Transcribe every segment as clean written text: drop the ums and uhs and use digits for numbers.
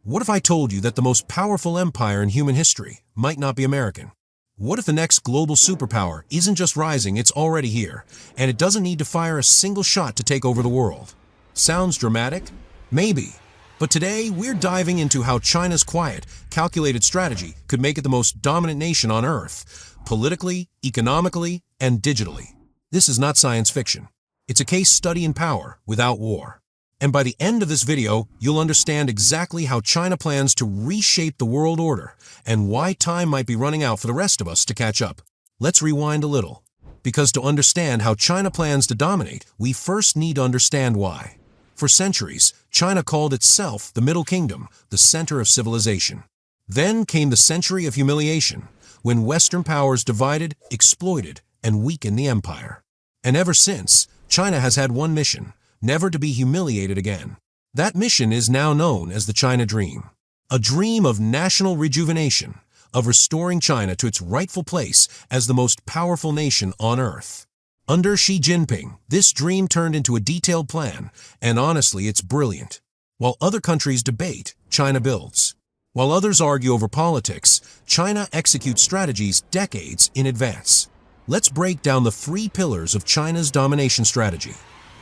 What if I told you that the most powerful empire in human history might not be American? What if the next global superpower isn't just rising, it's already here, and it doesn't need to fire a single shot to take over the world? Sounds dramatic? Maybe. But today, we're diving into how China's quiet, calculated strategy could make it the most dominant nation on Earth, politically, economically, and digitally. This is not science fiction. It's a case study in power without war. And by the end of this video, you'll understand exactly how China plans to reshape the world order and why time might be running out for the rest of us to catch up. Let's rewind a little. Because to understand how China plans to dominate, we first need to understand why. For centuries, China called itself the Middle Kingdom, the center of civilization. Then came the century of humiliation, when Western powers divided, exploited, and weakened the empire. And ever since, China has had one mission: never to be humiliated again. That mission is now known as the China Dream. A dream of national rejuvenation, of restoring China to its rightful place as the most powerful nation on Earth. Under Xi Jinping, this dream turned into a detailed plan, and honestly, it's brilliant. While other countries debate, China builds. While others argue over politics, China executes strategies decades in advance. Let's break down the 3 pillars of China's domination strategy.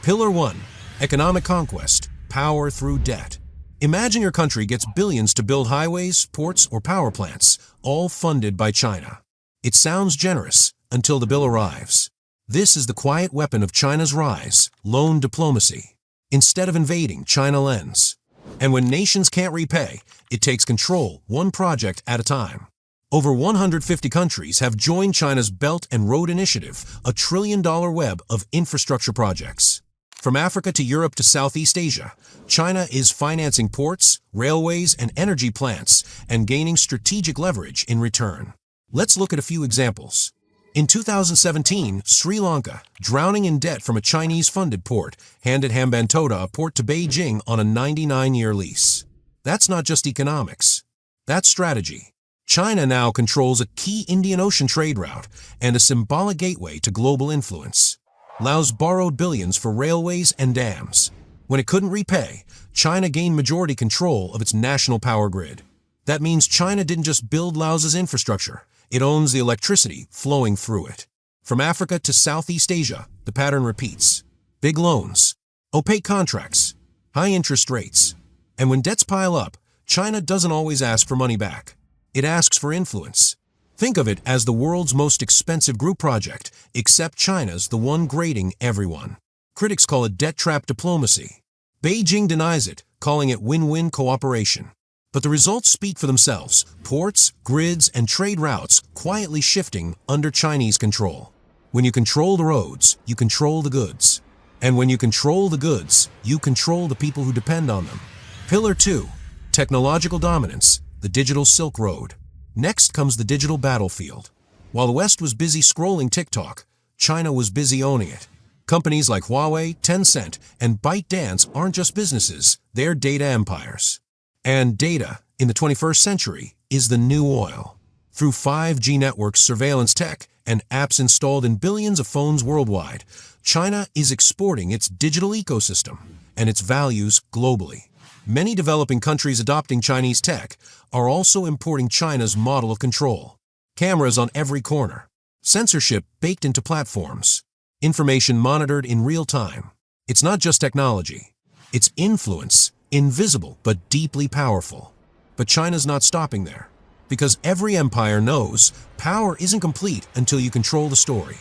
Pillar 1. Economic conquest, power through debt. Imagine your country gets billions to build highways, ports, or power plants, all funded by China. It sounds generous until the bill arrives. This is the quiet weapon of China's rise: loan diplomacy. Instead of invading, China lends. And when nations can't repay, it takes control one project at a time. Over 150 countries have joined China's Belt and Road Initiative, a trillion-dollar web of infrastructure projects. From Africa to Europe to Southeast Asia, China is financing ports, railways, and energy plants and gaining strategic leverage in return. Let's look at a few examples. In 2017, Sri Lanka, drowning in debt from a Chinese-funded port, handed Hambantota, a port, to Beijing on a 99-year lease. That's not just economics. That's strategy. China now controls a key Indian Ocean trade route and a symbolic gateway to global influence. Laos borrowed billions for railways and dams. When it couldn't repay, China gained majority control of its national power grid. That means China didn't just build Laos's infrastructure. It owns the electricity flowing through it. From Africa to Southeast Asia, the pattern repeats. Big loans, opaque contracts, high interest rates. And when debts pile up, China doesn't always ask for money back. It asks for influence. Think of it as the world's most expensive group project, except China's the one grading everyone. Critics call it debt trap diplomacy. Beijing denies it, calling it win-win cooperation. But the results speak for themselves: ports, grids, and trade routes quietly shifting under Chinese control. When you control the roads, you control the goods. And when you control the goods, you control the people who depend on them. Pillar 2. Technological dominance, the digital Silk Road. Next comes the digital battlefield. While the West was busy scrolling TikTok, China was busy owning it. Companies like Huawei, Tencent, and ByteDance aren't just businesses, they're data empires. And data, in the 21st century, is the new oil. Through 5G networks, surveillance tech, and apps installed in billions of phones worldwide, China is exporting its digital ecosystem and its values globally. Many developing countries adopting Chinese tech are also importing China's model of control. Cameras on every corner, censorship baked into platforms, information monitored in real time. It's not just technology, it's influence. Invisible but deeply powerful. But China's not stopping there. Because every empire knows power isn't complete until you control the story.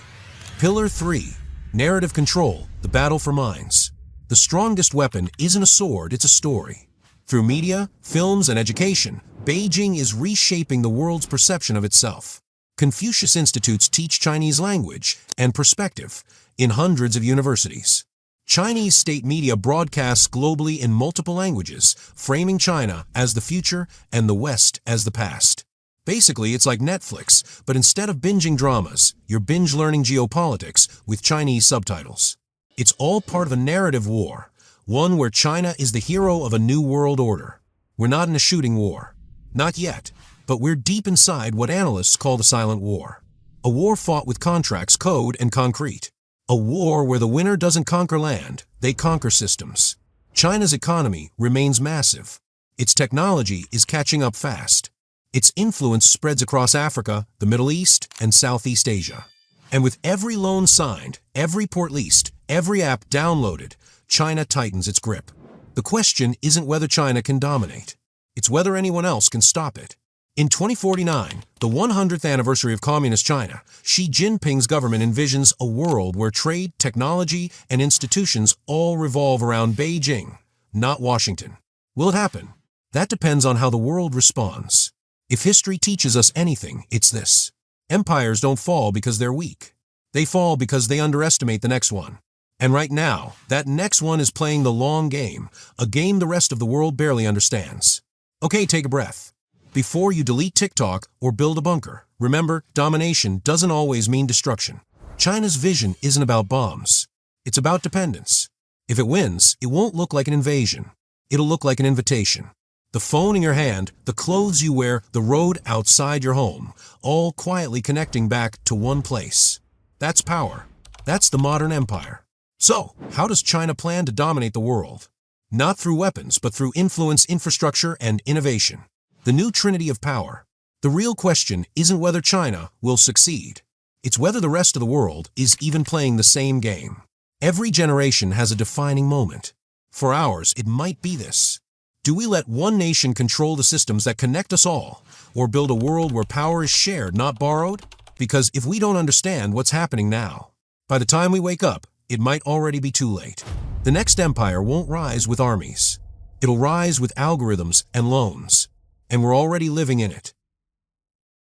Pillar 3. Narrative control, the battle for minds. The strongest weapon isn't a sword, it's a story. Through media, films, and education, Beijing is reshaping the world's perception of itself. Confucius Institutes teach Chinese language and perspective in hundreds of universities. Chinese state media broadcasts globally in multiple languages, framing China as the future and the West as the past. Basically, it's like Netflix, but instead of binging dramas, you're binge-learning geopolitics with Chinese subtitles. It's all part of a narrative war, one where China is the hero of a new world order. We're not in a shooting war. Not yet, but we're deep inside what analysts call the silent war. A war fought with contracts, code, and concrete. A war where the winner doesn't conquer land, they conquer systems. China's economy remains massive. Its technology is catching up fast. Its influence spreads across Africa, the Middle East, and Southeast Asia. And with every loan signed, every port leased, every app downloaded, China tightens its grip. The question isn't whether China can dominate. It's whether anyone else can stop it. In 2049, the 100th anniversary of Communist China, Xi Jinping's government envisions a world where trade, technology, and institutions all revolve around Beijing, not Washington. Will it happen? That depends on how the world responds. If history teaches us anything, it's this. Empires don't fall because they're weak. They fall because they underestimate the next one. And right now, that next one is playing the long game, a game the rest of the world barely understands. Okay, take a breath. Before you delete TikTok or build a bunker, remember, domination doesn't always mean destruction. China's vision isn't about bombs. It's about dependence. If it wins, it won't look like an invasion. It'll look like an invitation. The phone in your hand, the clothes you wear, the road outside your home, all quietly connecting back to one place. That's power. That's the modern empire. So, how does China plan to dominate the world? Not through weapons, but through influence, infrastructure, and innovation. The new trinity of power. The real question isn't whether China will succeed. It's whether the rest of the world is even playing the same game. Every generation has a defining moment. For ours, it might be this. Do we let one nation control the systems that connect us all, or build a world where power is shared, not borrowed? Because if we don't understand what's happening now, by the time we wake up, it might already be too late. The next empire won't rise with armies. It'll rise with algorithms and loans. And we're already living in it.